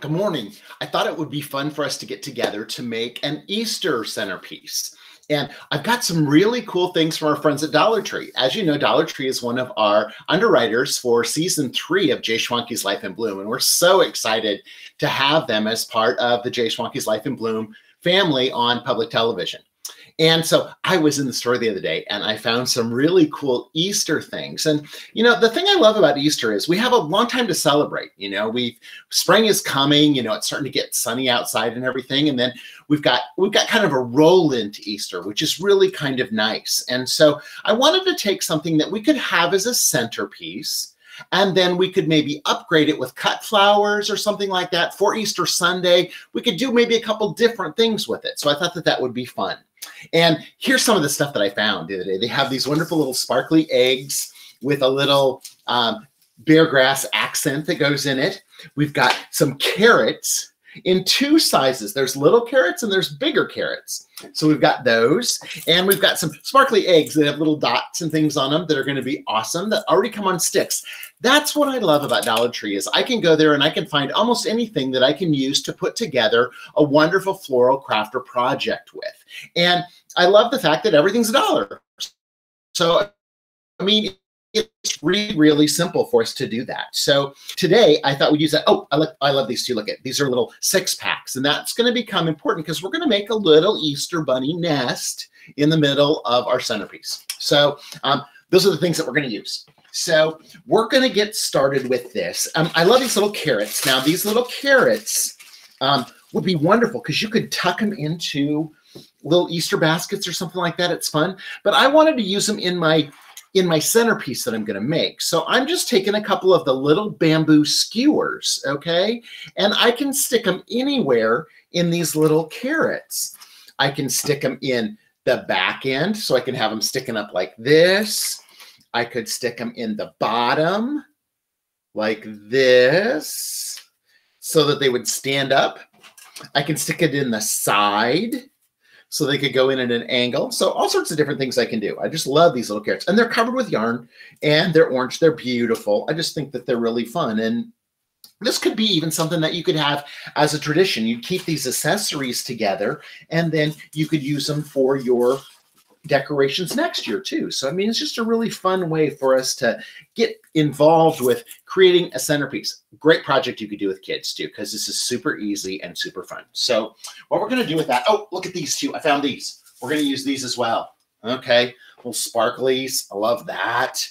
Good morning. I thought it would be fun for us to get together to make an Easter centerpiece. And I've got some really cool things from our friends at Dollar Tree. As you know, Dollar Tree is one of our underwriters for season 3 of Jay Schwanke's Life in Bloom. And we're so excited to have them as part of the Jay Schwanke's Life in Bloom family on public television. And so I was in the store the other day and I found some really cool Easter things. And, you know, the thing I love about Easter is we have a long time to celebrate. You know, spring is coming, you know, it's starting to get sunny outside and everything. And then we've got kind of a roll into Easter, which is really kind of nice. And so I wanted to take something that we could have as a centerpiece, and then we could maybe upgrade it with cut flowers or something like that for Easter Sunday. We could do maybe a couple different things with it. So I thought that that would be fun. And here's some of the stuff that I found the other day. They have these wonderful little sparkly eggs with a little bear grass accent that goes in it. We've got some carrots in 2 sizes. There's little carrots and there's bigger carrots. So we've got those, and we've got some sparkly eggs that have little dots and things on them that are going to be awesome, that already come on sticks. That's what I love about Dollar Tree is I can go there and I can find almost anything that I can use to put together a wonderful floral crafter project with. And I love the fact that everything's $1. So, I mean, it's really, really simple for us to do that. So today I thought we'd use that. Oh, I love these too. Look at these are little 6-packs, and that's going to become important because we're going to make a little Easter bunny nest in the middle of our centerpiece. So those are the things that we're going to use. So we're going to get started with this. I love these little carrots. Now these little carrots would be wonderful because you could tuck them into little Easter baskets or something like that. It's fun. But I wanted to use them in my centerpiece that I'm going to make. So I'm just taking a couple of the little bamboo skewers, okay? And I can stick them anywhere in these little carrots. I can stick them in the back end, so I can have them sticking up like this. I could stick them in the bottom like this so that they would stand up. I can stick it in the side so they could go in at an angle. So all sorts of different things I can do. I just love these little carrots. And they're covered with yarn, and they're orange. They're beautiful. I just think that they're really fun. And this could be even something that you could have as a tradition. You'd keep these accessories together, and then you could use them for your decorations next year too. So, I mean, it's just a really fun way for us to get involved with creating a centerpiece. Great project you could do with kids too, because this is super easy and super fun. So what we're going to do with that, oh, look at these two. I found these. We're going to use these as well. Okay, little sparklies. I love that.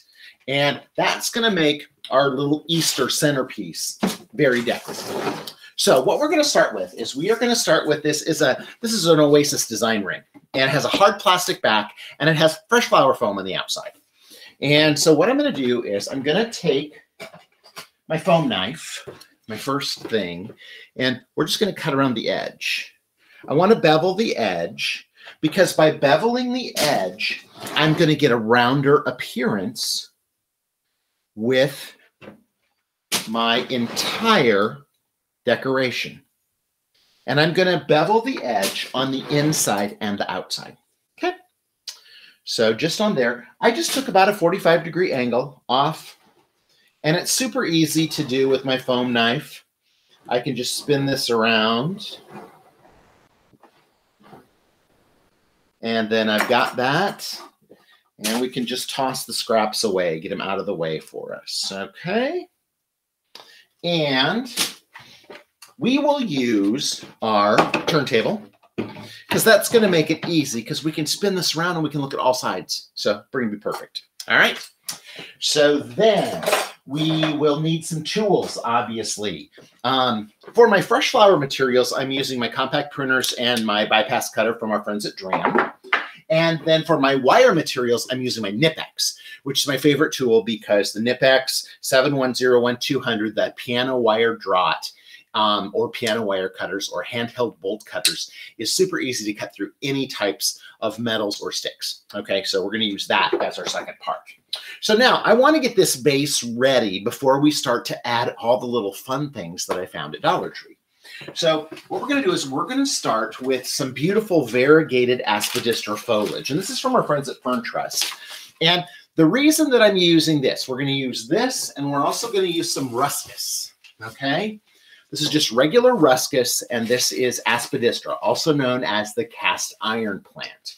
And that's going to make our little Easter centerpiece very decorative. So what we're going to start with is we are going to start with this is an Oasis design ring, and it has a hard plastic back, and it has fresh flower foam on the outside. And so what I'm going to do is I'm going to take my foam knife, my first thing, and we're just going to cut around the edge. I want to bevel the edge because by beveling the edge, I'm going to get a rounder appearance with my entire decoration. And I'm going to bevel the edge on the inside and the outside. Okay. So just on there, I just took about a 45-degree angle off, and it's super easy to do with my foam knife. I can just spin this around, and then I've got that, and we can just toss the scraps away, get them out of the way for us. Okay. And we will use our turntable because that's going to make it easy because we can spin this around and we can look at all sides. So we're going to be perfect. All right. So then we will need some tools, obviously. For my fresh flower materials, I'm using my compact pruners and my bypass cutter from our friends at Dram. And then for my wire materials, I'm using my Knipex, which is my favorite tool because the Knipex 7101200, that piano wire draught, or piano wire cutters or handheld bolt cutters, is super easy to cut through any types of metals or sticks. Okay, so we're going to use that as our second part. So now I want to get this base ready before we start to add all the little fun things that I found at Dollar Tree. So what we're going to do is we're going to start with some beautiful variegated aspidistra foliage. And this is from our friends at Fern Trust. And the reason that I'm using this, we're going to use this, and we're also going to use some Ruscus. Okay. This is just regular Ruscus, and this is aspidistra, also known as the cast iron plant.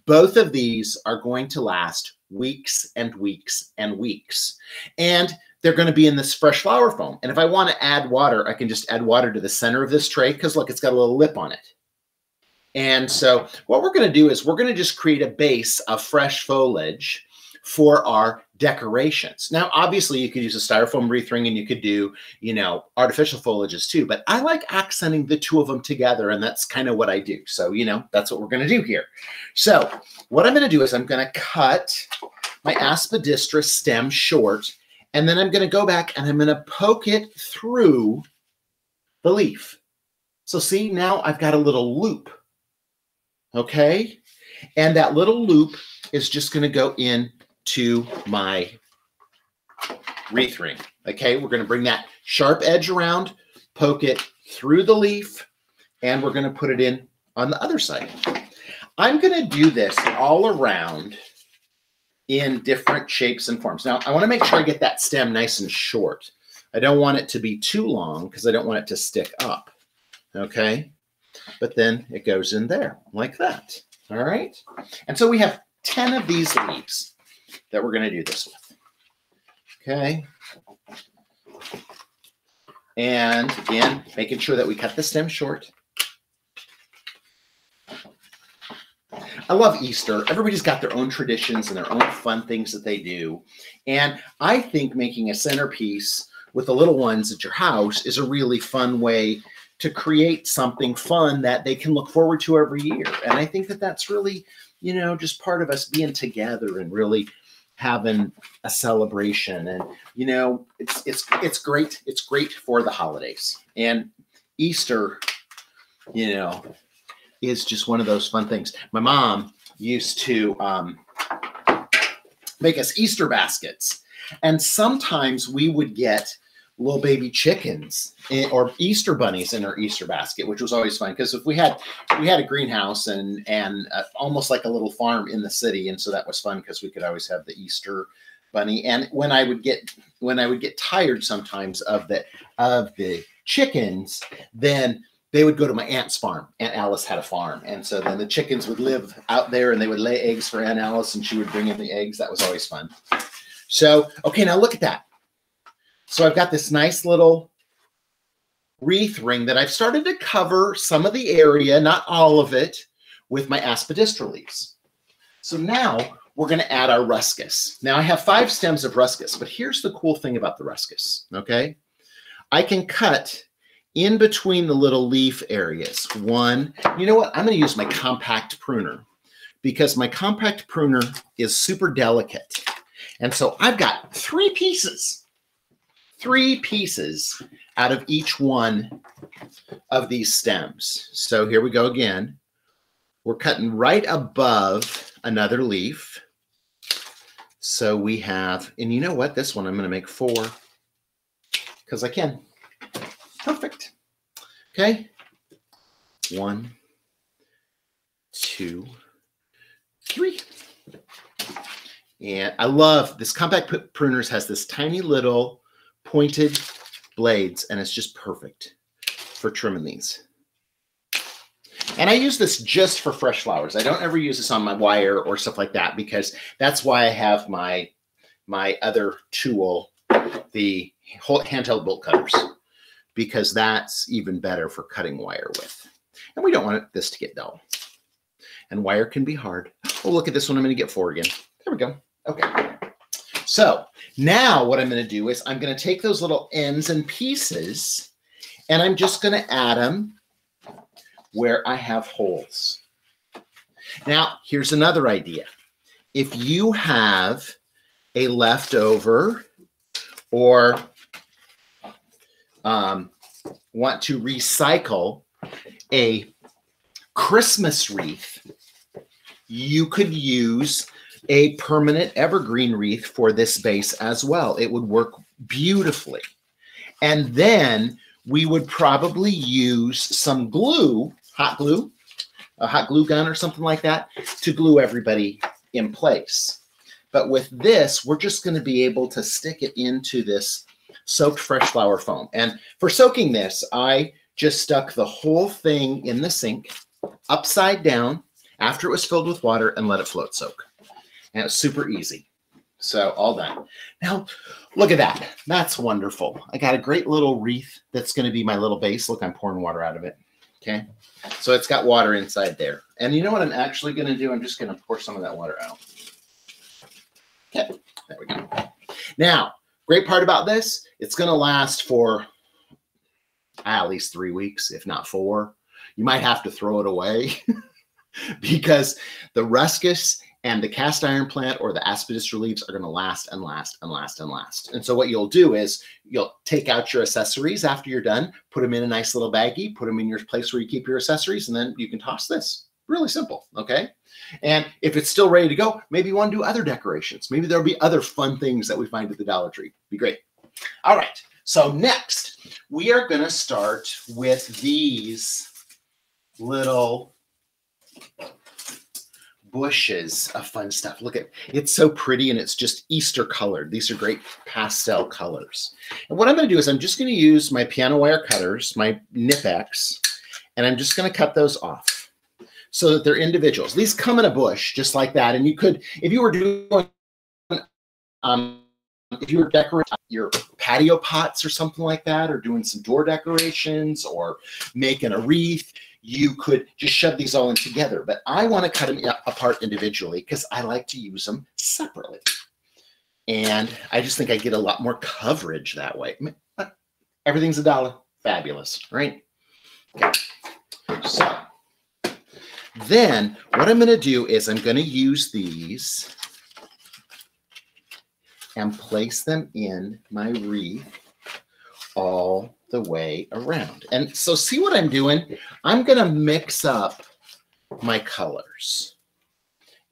Both of these are going to last weeks and weeks and weeks. And they're going to be in this fresh flower foam. And if I want to add water, I can just add water to the center of this tray because look, it's got a little lip on it. And so what we're going to do is we're going to just create a base of fresh foliage for our decorations. Now, obviously you could use a styrofoam wreath ring and you could do, you know, artificial foliages too, but I like accenting the two of them together, and that's kind of what I do. So, you know, that's what we're going to do here. So what I'm going to do is I'm going to cut my aspidistra stem short, and then I'm going to go back and I'm going to poke it through the leaf. So see, now I've got a little loop. Okay. And that little loop is just going to go in to my wreath ring. Okay, we're going to bring that sharp edge around, poke it through the leaf, and we're going to put it in on the other side. I'm going to do this all around in different shapes and forms. Now, I want to make sure I get that stem nice and short. I don't want it to be too long because I don't want it to stick up. Okay, but then it goes in there like that. All right, and so we have 10 of these leaves that we're going to do this with. Okay. And again, making sure that we cut the stem short. I love Easter. Everybody's got their own traditions and their own fun things that they do. And I think making a centerpiece with the little ones at your house is a really fun way to create something fun that they can look forward to every year. And I think that that's really, you know, just part of us being together and really having a celebration. And, you know, it's great. It's great for the holidays. And Easter, you know, is just one of those fun things. My mom used to make us Easter baskets. And sometimes we would get little baby chickens or Easter bunnies in our Easter basket, which was always fun because if we had a greenhouse and almost like a little farm in the city, and so that was fun because we could always have the Easter bunny. And when I would get tired sometimes of the chickens, then they would go to my aunt's farm. Aunt Alice had a farm, and so then the chickens would live out there and they would lay eggs for Aunt Alice, and she would bring in the eggs. That was always fun. So okay, now look at that. So I've got this nice little wreath ring that I've started to cover some of the area, not all of it, with my aspidistra leaves. So now we're going to add our Ruscus. Now I have 5 stems of Ruscus, but here's the cool thing about the Ruscus, okay? I can cut in between the little leaf areas. One, you know what? I'm going to use my compact pruner because my compact pruner is super delicate. And so I've got 3 pieces out of each one of these stems. So here we go again. We're cutting right above another leaf. So we have, and you know what? This one I'm going to make 4 because I can. Perfect. Okay. 1, 2, 3. And I love this compact pruners has this tiny little pointed blades, and it's just perfect for trimming these. And I use this just for fresh flowers. I don't ever use this on my wire or stuff like that because that's why I have my other tool, the handheld bolt cutters, because that's even better for cutting wire with. And we don't want this to get dull. And wire can be hard. Oh, look at this one. I'm going to get 4 again. There we go. Okay. So now what I'm going to do is I'm going to take those little ends and pieces and I'm just going to add them where I have holes. Now, here's another idea. If you have a leftover or want to recycle a Christmas wreath, you could use a permanent evergreen wreath for this base as well. It would work beautifully. And then we would probably use some glue, hot glue, a hot glue gun or something like that to glue everybody in place. But with this, we're just going to be able to stick it into this soaked fresh flower foam. And for soaking this, I just stuck the whole thing in the sink upside down after it was filled with water and let it float soak. And it's super easy. So all done. Now, look at that. That's wonderful. I got a great little wreath that's going to be my little base. Look, I'm pouring water out of it. Okay. So it's got water inside there. And you know what I'm actually going to do? I'm just going to pour some of that water out. Okay. There we go. Now, great part about this, it's going to last for at least 3 weeks, if not 4. You might have to throw it away because the Ruscus and the cast iron plant or the aspidistra leaves are going to last and last and last and last. And so what you'll do is you'll take out your accessories after you're done, put them in a nice little baggie, put them in your place where you keep your accessories, and then you can toss this. Really simple, okay? And if it's still ready to go, maybe you want to do other decorations. Maybe there'll be other fun things that we find at the Dollar Tree. Be great. All right, so next we are going to start with these little bushes of fun stuff. Look at it's so pretty, and it's just Easter colored. These are great pastel colors. And what I'm going to do is I'm just going to use my piano wire cutters, my Nip-X, and I'm just going to cut those off so that they're individuals. These come in a bush just like that. And you could, if you were doing, if you were decorating your patio pots or something like that, or doing some door decorations or making a wreath, you could just shove these all in together. But I want to cut them apart individually because I like to use them separately. And I just think I get a lot more coverage that way. Everything's $1. Fabulous, right? Okay. So then what I'm going to do is I'm going to use these and place them in my wreath all the way around. And so see what I'm doing? I'm going to mix up my colors.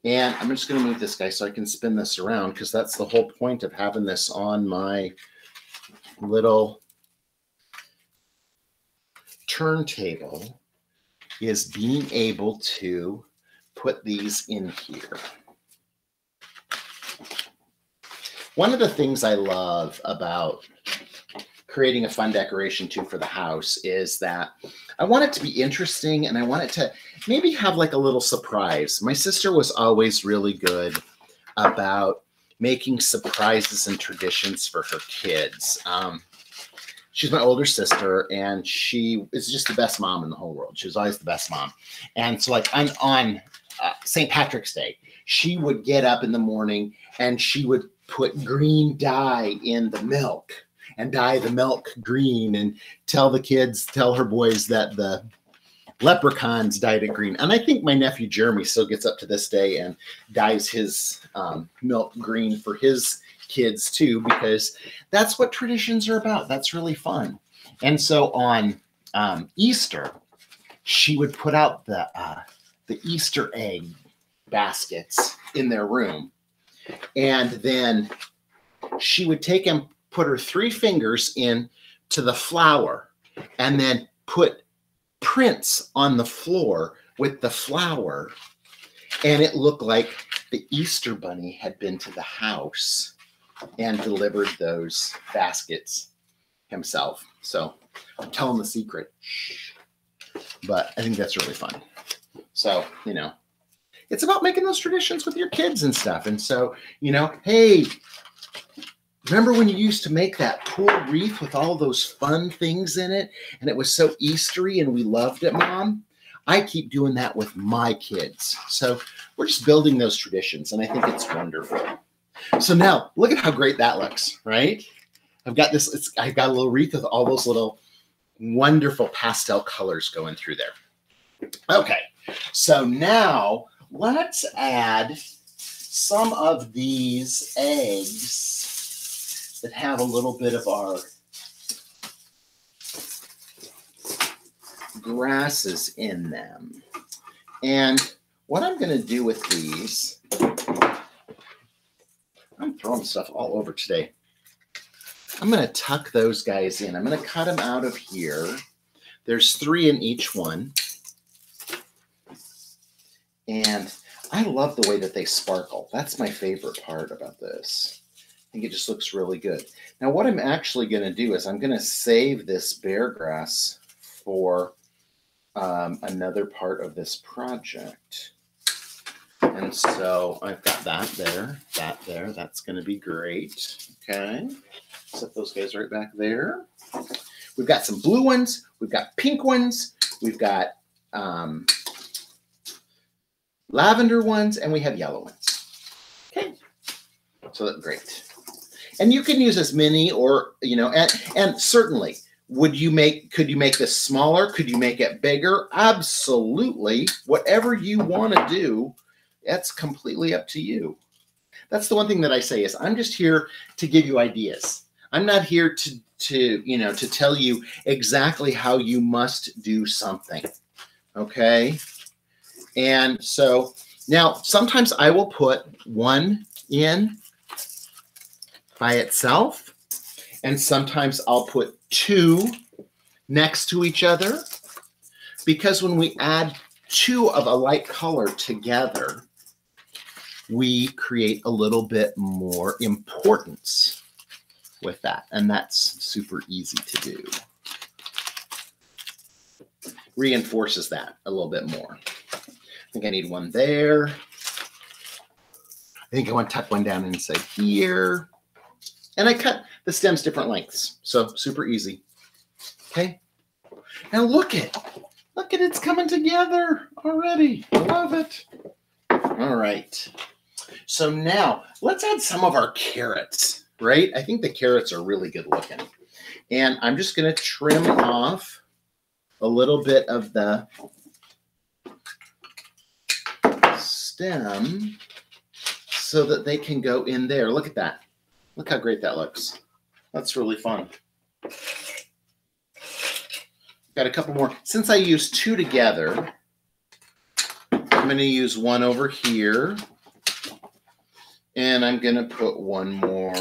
And I'm just going to move this guy so I can spin this around, because that's the whole point of having this on my little turntable, is being able to put these in here. One of the things I love about creating a fun decoration too for the house is that I want it to be interesting, and I want it to maybe have like a little surprise. My sister was always really good about making surprises and traditions for her kids. She's my older sister, and she is just the best mom in the whole world. She was always the best mom. And so like on St. Patrick's Day, she would get up in the morning and she would put green dye in the milk and dye the milk green and tell her boys that the leprechauns dyed it green. And I think my nephew Jeremy still gets up to this day and dyes his milk green for his kids too, because that's what traditions are about. That's really fun. And so on Easter, she would put out the Easter egg baskets in their room. And then she would take and put her 3 fingers in to the flour and then put prints on the floor with the flour. And it looked like the Easter bunny had been to the house and delivered those baskets himself. So I'm telling the secret. Shh. But I think that's really fun. So, you know, it's about making those traditions with your kids and stuff. And so, you know, hey, remember when you used to make that cool wreath with all those fun things in it, and it was so Eastery and we loved it, Mom? I keep doing that with my kids. So we're just building those traditions, and I think it's wonderful. So now look at how great that looks, right? I've got this, I've got a little wreath with all those little wonderful pastel colors going through there. Okay, so now let's add some of these eggs that have a little bit of our grasses in them. And what I'm going to do with these, I'm throwing stuff all over today. I'm going to tuck those guys in. I'm going to cut them out of here. There's 3 in each one. And I love the way that they sparkle. That's my favorite part about this. think it just looks really good. Now what I'm actually going to do is I'm going to save this bear grass for another part of this project. And so I've got that there, that's going to be great. Okay, set those guys right back there. We've got some blue ones, we've got pink ones, we've got lavender ones, and we have yellow ones. Okay, so that's great. And you can use as many, or and certainly, could you make this smaller? Could you make it bigger? Absolutely. Whatever you want to do, that's completely up to you. That's the one thing that I say is I'm just here to give you ideas. I'm not here to tell you exactly how you must do something. Okay. And so now sometimes I will put one in by itself, and sometimes I'll put two next to each other, because when we add two of a light color together, we create a little bit more importance with that, and that's super easy to do. Reinforces that a little bit more. I think I need one there. I think I want to tuck one down inside here. And I cut the stems different lengths, so super easy. Okay. Now look at it's coming together already. I love it. All right. So now let's add some of our carrots, right? I think the carrots are really good looking. And I'm just going to trim off a little bit of the stem so that they can go in there. Look at that. Look how great that looks. That's really fun. Got a couple more. Since I used two together, I'm going to use one over here. And I'm going to put one more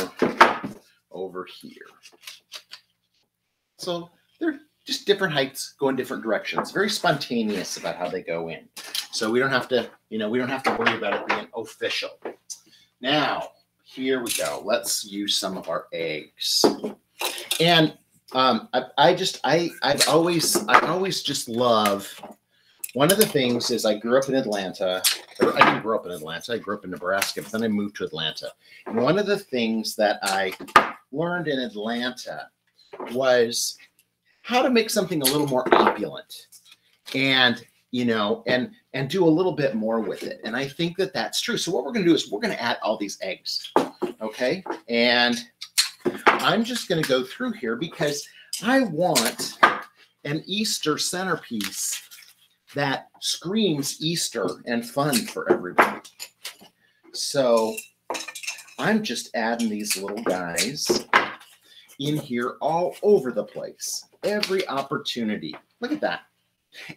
over here. So they're just different heights, going different directions. Very spontaneous about how they go in. So we don't have to, we don't have to worry about it being official. Now, here we go. Let's use some of our eggs. And I've always just love, one of the things is I grew up in Atlanta, or I didn't grow up in Atlanta, I grew up in Nebraska, but then I moved to Atlanta. And one of the things that I learned in Atlanta was how to make something a little more opulent and, and do a little bit more with it. And I think that that's true. So what we're going to do is we're going to add all these eggs. Okay. And I'm just going to go through here because I want an Easter centerpiece that screams Easter and fun for everybody. So I'm just adding these little guys in here all over the place. Every opportunity. Look at that.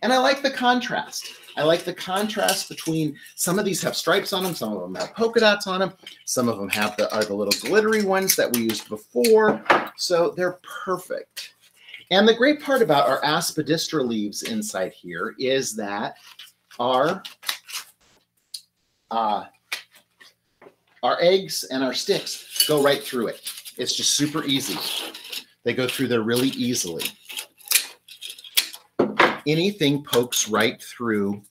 And I like the contrast. I like the contrast between, some of these have stripes on them, some of them have polka dots on them, some of them are the little glittery ones that we used before. So they're perfect. And the great part about our aspidistra leaves inside here is that our eggs and our sticks go right through it. It's just super easy. They go through there really easily. Anything pokes right through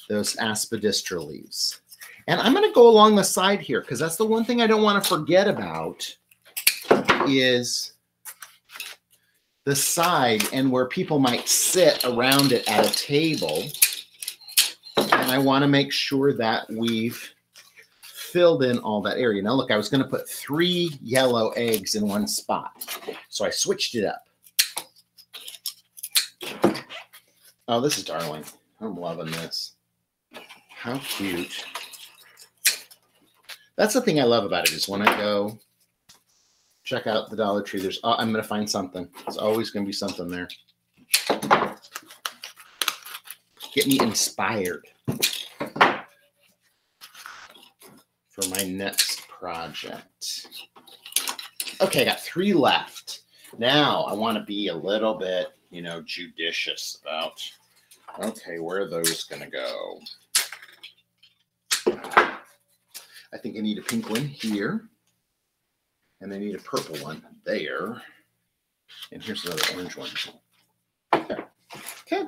those aspidistra leaves. And I'm going to go along the side here because that's the one thing I don't want to forget about is the side and where people might sit around it at a table. And I want to make sure that we've filled in all that area. Now look, I was going to put 3 yellow eggs in one spot. So I switched it up. Oh, this is darling. I'm loving this. How cute. That's the thing I love about it is when I go check out the Dollar Tree, I'm going to find something. There's always going to be something there. Get me inspired for my next project. Okay, I got 3 left. Now I want to be a little bit, judicious about, okay, where are those going to go? I think I need a pink one here. And I need a purple one there. And here's another orange one. There. Okay.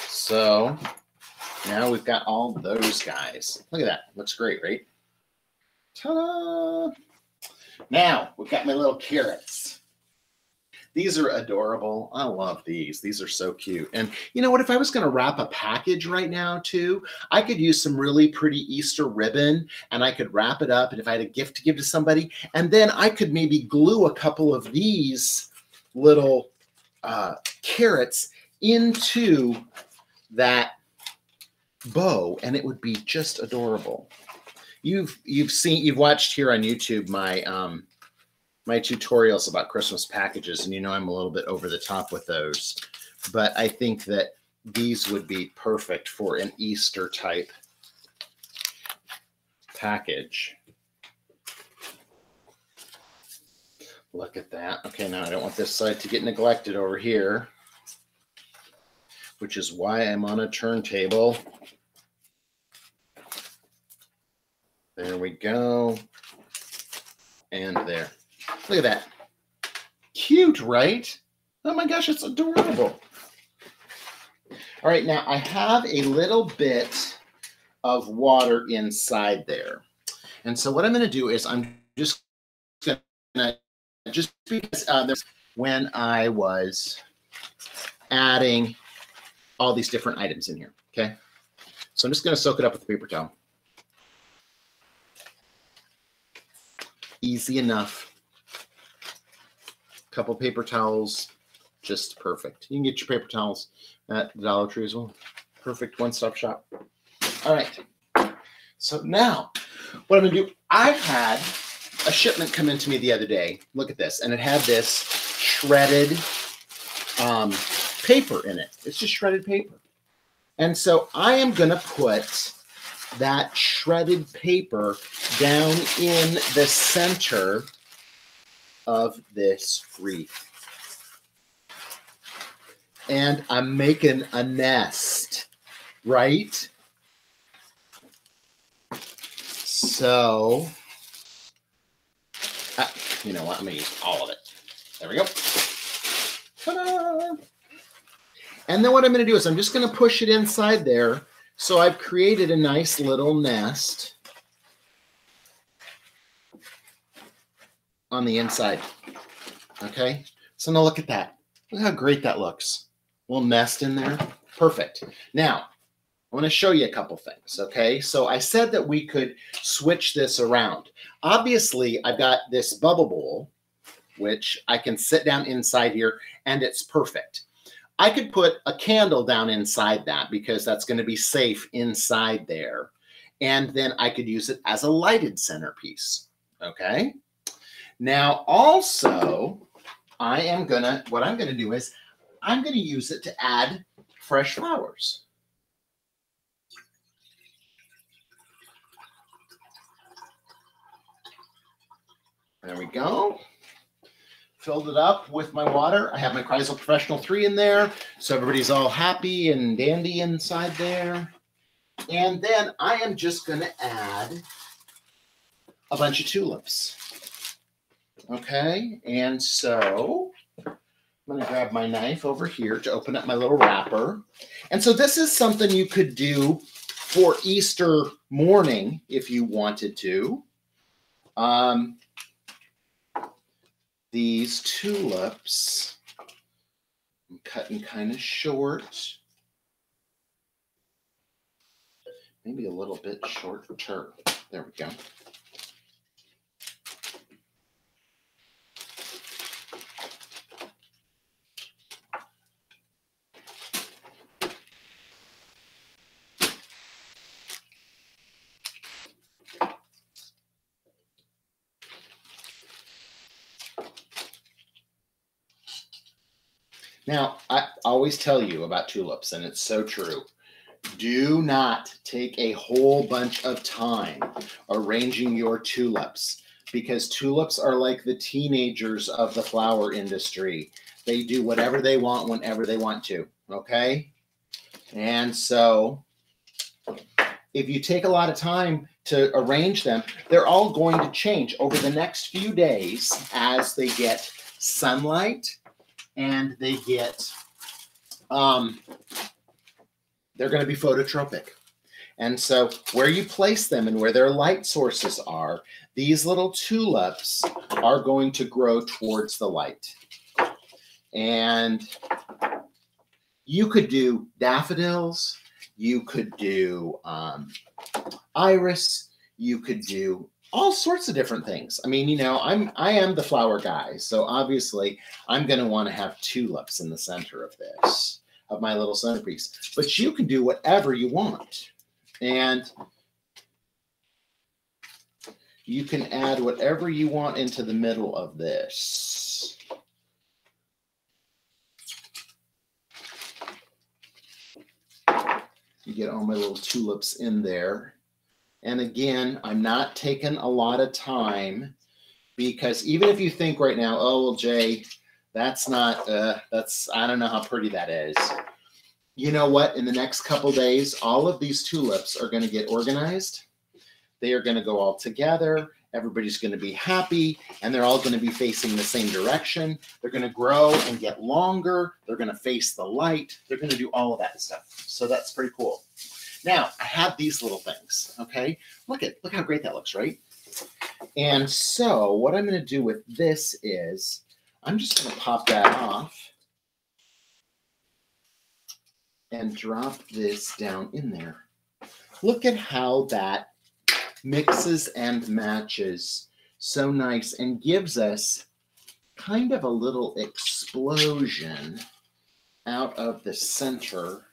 So now we've got all those guys. Look at that. Looks great, right? Ta-da! Now we've got my little carrots. These are adorable. I love these. These are so cute. And you know what? If I was going to wrap a package right now too, I could use some really pretty Easter ribbon and I could wrap it up. And if I had a gift to give to somebody, and then I could maybe glue a couple of these little carrots into that bow, and it would be just adorable. You've watched here on YouTube my my tutorials about Christmas packages, and you know I'm a little bit over the top with those, but I think that these would be perfect for an Easter type package. Look at that. Okay, now I don't want this side to get neglected over here, which is why I'm on a turntable. There we go. And there. Look at that. Cute, right? Oh my gosh, it's adorable. All right, now I have a little bit of water inside there. And so what I'm going to do is I'm just going to, just because when I was adding all these different items in here, okay? So I'm just going to soak it up with a paper towel. Easy enough. Couple paper towels, just perfect. You can get your paper towels at the Dollar Tree as well. Perfect one-stop shop. All right. So now, what I'm going to do, I had a shipment come into me the other day. Look at this. And it had this shredded paper in it. It's just shredded paper. And so I am going to put that shredded paper down in the center of this wreath. And I'm making a nest, right? So, you know what? I'm going to use all of it. There we go. Ta-da! And then what I'm going to do is I'm just going to push it inside there. So I've created a nice little nest on the inside. Okay, so now look at that. Look how great that looks. Little nest in there. Perfect. Now, I want to show you a couple things. Okay, so I said that we could switch this around. Obviously, I've got this bubble bowl, which I can sit down inside here, and it's perfect. I could put a candle down inside that because that's going to be safe inside there. And then I could use it as a lighted centerpiece. Okay. Now, also, what I'm going to do is I'm going to use it to add fresh flowers. There we go. Filled it up with my water. I have my Chrysler Professional 3 in there, so everybody's all happy and dandy inside there. And then I am just going to add a bunch of tulips. Okay, and so I'm going to grab my knife over here to open up my little wrapper. And so this is something you could do for Easter morning if you wanted to. These tulips, I'm cutting kind of short. Maybe a little bit shorter. There we go. Now, I always tell you about tulips, and it's so true. Do not take a whole bunch of time arranging your tulips, because tulips are like the teenagers of the flower industry. They do whatever they want whenever they want to, okay? And so if you take a lot of time, to arrange them, they're all going to change over the next few days as they get sunlight and they get, they're going to be phototropic. And so where you place them and where their light sources are, these little tulips are going to grow towards the light. And you could do daffodils, you could do iris, you could do all sorts of different things. I mean, you know, I am the flower guy, so obviously I'm going to want to have tulips in the center of this, of my little centerpiece. But you can do whatever you want. And you can add whatever you want into the middle of this. You get all my little tulips in there. And again, I'm not taking a lot of time because even if you think right now, oh, well, Jay, that's not, I don't know how pretty that is. You know what? In the next couple days, all of these tulips are going to get organized. They are going to go all together. Everybody's going to be happy, and they're all going to be facing the same direction. They're going to grow and get longer. They're going to face the light. They're going to do all of that stuff. So that's pretty cool. Now, I have these little things, okay? Look how great that looks, right? And so what I'm going to do with this is I'm just going to pop that off and drop this down in there. Look at how that mixes and matches so nice and gives us kind of a little explosion out of the center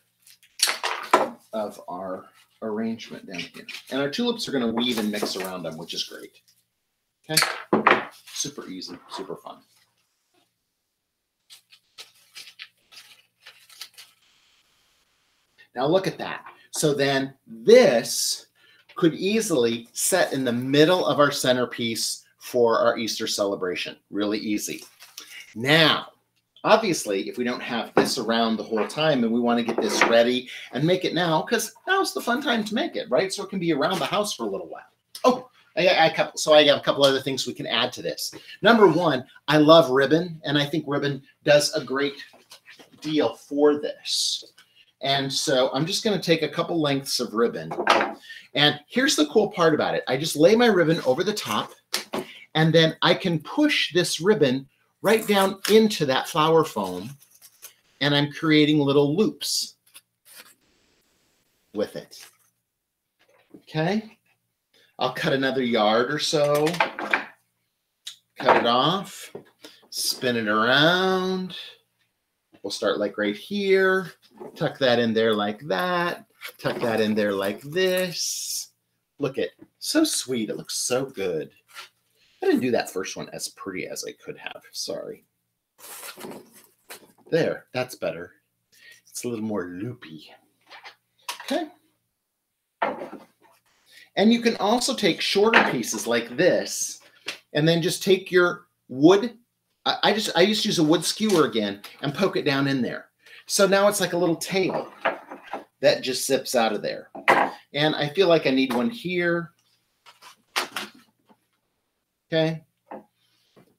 of our arrangement down here. And our tulips are going to weave and mix around them, which is great. Okay, super easy, super fun. Now look at that. So then this could easily set in the middle of our centerpiece for our Easter celebration. Really easy. Now, obviously, if we don't have this around the whole time and we want to get this ready and make it now, because now's the fun time to make it, right? So it can be around the house for a little while. Oh, I have a couple other things we can add to this. Number one, I love ribbon, and I think ribbon does a great deal for this. And so I'm just going to take a couple lengths of ribbon. And here's the cool part about it. I just lay my ribbon over the top, and then I can push this ribbon right down into that flower foam, and I'm creating little loops with it. Okay. I'll cut another yard or so, cut it off, spin it around. We'll start like right here, tuck that in there like that, tuck that in there like this. Look at, so sweet. It looks so good. I didn't do that first one as pretty as I could have. Sorry. There, that's better. It's a little more loopy. Okay. And you can also take shorter pieces like this and then just take your wood. I just use a wood skewer again and poke it down in there. So now it's like a little tail that just zips out of there. And I feel like I need one here. Okay.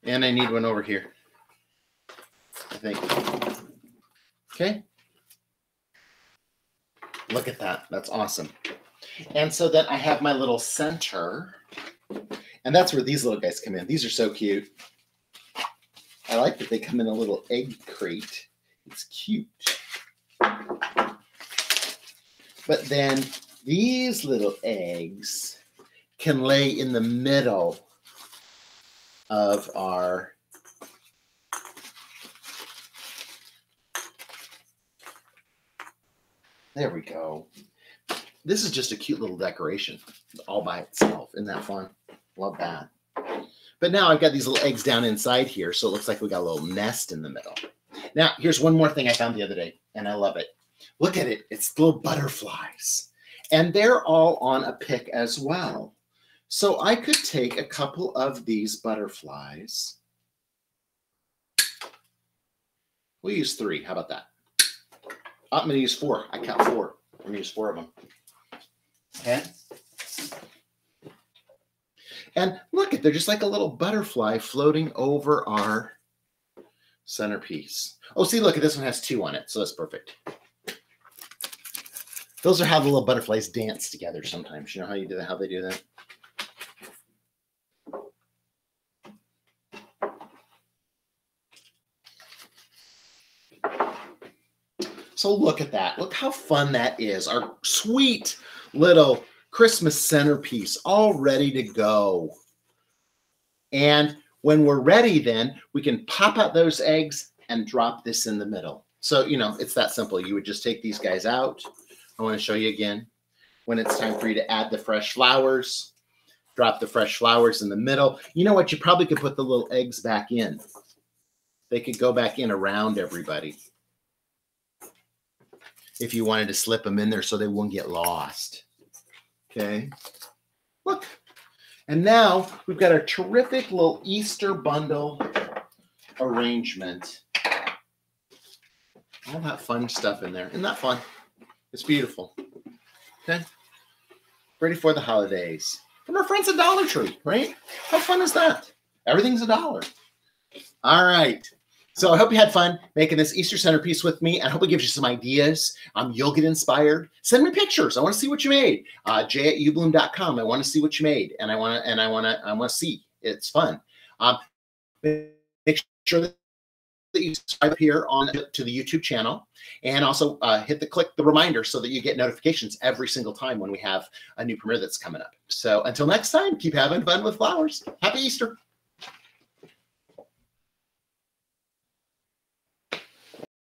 And I need one over here, I think. Okay. Look at that. That's awesome. And so then I have my little center. And that's where these little guys come in. These are so cute. I like that they come in a little egg crate. It's cute. But then these little eggs can lay in the middle of our there we go. This is just a cute little decoration all by itself. Isn't that fun? Love that. But now I've got these little eggs down inside here, so it looks like we got a little nest in the middle. Now, here's one more thing I found the other day, and I love it. Look at it. It's little butterflies. And they're all on a pick as well. So I could take a couple of these butterflies. We'll use 3. How about that? I'm going to use 4. I count 4. I'm going to use 4 of them. Okay. And look, they're just like a little butterfly floating over our centerpiece. Oh, see, look, this one has 2 on it, so that's perfect. Those are how the little butterflies dance together sometimes. You know how you do that, how they do that? So look at that. Look how fun that is. Our sweet little Christmas centerpiece all ready to go. And when we're ready, then we can pop out those eggs and drop this in the middle. So, you know, it's that simple. You would just take these guys out. I want to show you again. When it's time for you to add the fresh flowers, drop the fresh flowers in the middle. You know what? You probably could put the little eggs back in. They could go back in around everybody if you wanted to slip them in there so they won't get lost. Okay. Look. And now we've got a terrific little Easter bundle arrangement. All that fun stuff in there. Isn't that fun? It's beautiful. Okay. Ready for the holidays. From our friends at Dollar Tree, right? How fun is that? Everything's $1. All right. So I hope you had fun making this Easter centerpiece with me. I hope it gives you some ideas. You'll get inspired. Send me pictures. I want to see what you made. j@ubloom.com. I want to see what you made, and I want to see. It's fun. Make sure that you subscribe here to the YouTube channel, and also click the reminder so that you get notifications every single time when we have a new premiere that's coming up. So until next time, keep having fun with flowers. Happy Easter.